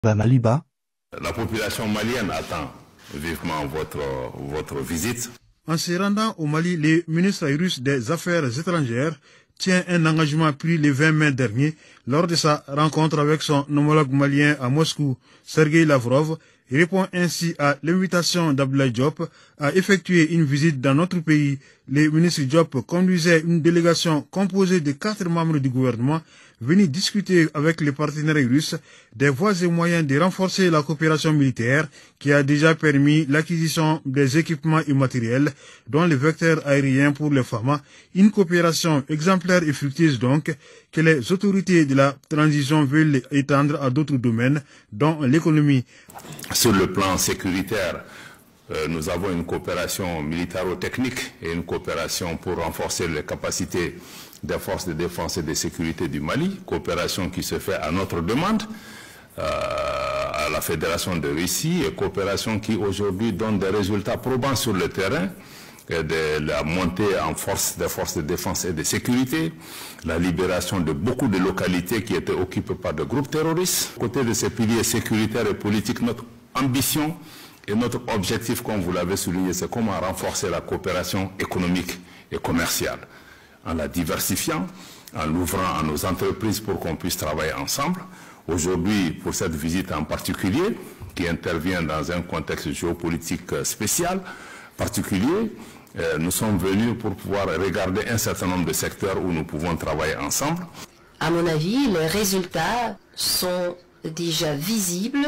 Maliba. La population malienne attend vivement votre visite. En se rendant au Mali, le ministre russe des Affaires étrangères tient un engagement pris le 20 mai dernier lors de sa rencontre avec son homologue malien à Moscou, Sergei Lavrov. Il répond ainsi à l'invitation d'Abdoulaye Diop à effectuer une visite dans notre pays. Le ministre Diop conduisait une délégation composée de 4 membres du gouvernement venus discuter avec les partenaires russes des voies et moyens de renforcer la coopération militaire qui a déjà permis l'acquisition des équipements immatériels dont les vecteurs aériens pour les FAMA, une coopération exemplaire et fructueuse donc que les autorités de la transition veulent étendre à d'autres domaines dont l'économie. Sur le plan sécuritaire, nous avons une coopération militaro-technique et une coopération pour renforcer les capacités des forces de défense et de sécurité du Mali, coopération qui se fait à notre demande à la Fédération de Russie et coopération qui aujourd'hui donne des résultats probants sur le terrain, de la montée en force des forces de défense et de sécurité, la libération de beaucoup de localités qui étaient occupées par des groupes terroristes. À côté de ces piliers sécuritaires et politiques, notre ambition et notre objectif, comme vous l'avez souligné, c'est comment renforcer la coopération économique et commerciale, en la diversifiant, en l'ouvrant à nos entreprises pour qu'on puisse travailler ensemble. Aujourd'hui, pour cette visite en particulier, qui intervient dans un contexte géopolitique spécial, particulier, nous sommes venus pour pouvoir regarder un certain nombre de secteurs où nous pouvons travailler ensemble. À mon avis, les résultats sont déjà visibles.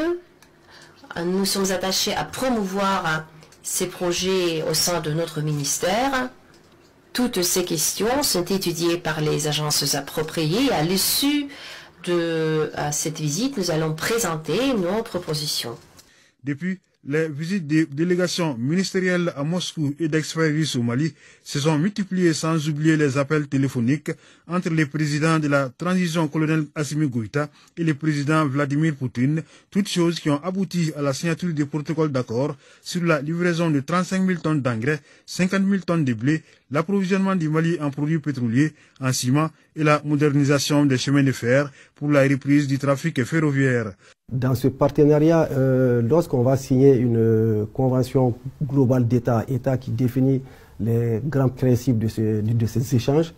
Nous sommes attachés à promouvoir ces projets au sein de notre ministère. Toutes ces questions sont étudiées par les agences appropriées. À l'issue de cette visite, nous allons présenter nos propositions. Depuis les visites des délégations ministérielles à Moscou et d'experts russes au Mali se sont multipliées sans oublier les appels téléphoniques entre le président de la transition colonel Assimi Goïta et le président Vladimir Poutine, toutes choses qui ont abouti à la signature des protocoles d'accord sur la livraison de 35 000 tonnes d'engrais, 50 000 tonnes de blé, l'approvisionnement du Mali en produits pétroliers, en ciment et la modernisation des chemins de fer pour la reprise du trafic ferroviaire. Dans ce partenariat, lorsqu'on va signer une convention globale d'État qui définit les grands principes de ces échanges,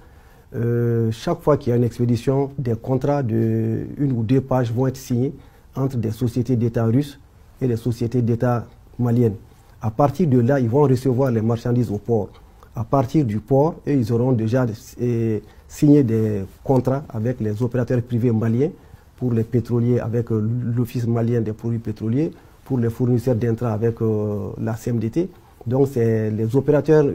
chaque fois qu'il y a une expédition, des contrats de 1 ou 2 pages vont être signés entre des sociétés d'État russes et les sociétés d'État maliennes. À partir de là, ils vont recevoir les marchandises au port. À partir du port, ils auront déjà signé des contrats avec les opérateurs privés maliens pour les pétroliers avec l'Office malien des produits pétroliers, pour les fournisseurs d'intrants avec la CMDT. Donc les opérateurs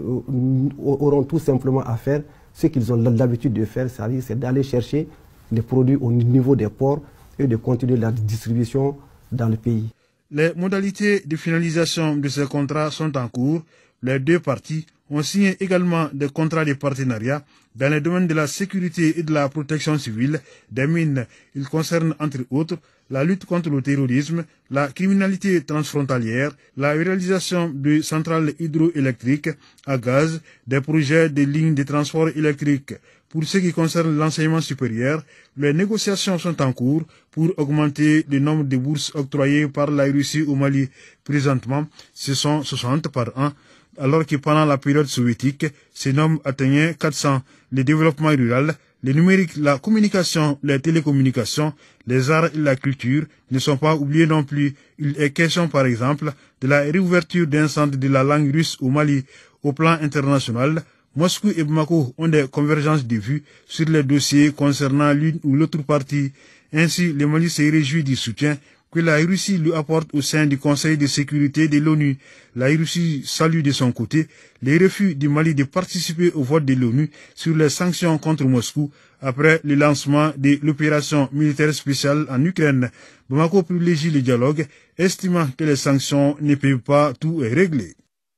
auront tout simplement à faire ce qu'ils ont l'habitude de faire, c'est d'aller chercher les produits au niveau des ports et de continuer la distribution dans le pays. Les modalités de finalisation de ces contrats sont en cours. Les 2 parties ont signé également des contrats de partenariat dans les domaines de la sécurité et de la protection civile, des mines. Ils concernent entre autres la lutte contre le terrorisme, la criminalité transfrontalière, la réalisation de centrales hydroélectriques à gaz, des projets de lignes de transport électrique. Pour ce qui concerne l'enseignement supérieur, les négociations sont en cours pour augmenter le nombre de bourses octroyées par la Russie au Mali. Présentement, ce sont 60 par an, alors que pendant la période soviétique, ces nombres atteignaient 400. Le développement rural, le numérique, la communication, les télécommunications, les arts et la culture ne sont pas oubliés non plus. Il est question par exemple de la réouverture d'un centre de la langue russe au Mali. Au plan international, Moscou et Bamako ont des convergences de vues sur les dossiers concernant l'une ou l'autre partie. Ainsi, le Mali se réjouit du soutien que la Russie lui apporte au sein du Conseil de sécurité de l'ONU. La Russie salue de son côté les refus du Mali de participer au vote de l'ONU sur les sanctions contre Moscou après le lancement de l'opération militaire spéciale en Ukraine. Bamako privilégie le dialogue, estimant que les sanctions ne peuvent pas tout régler.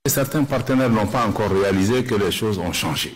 Certains partenaires n'ont pas encore réalisé que les choses ont changé.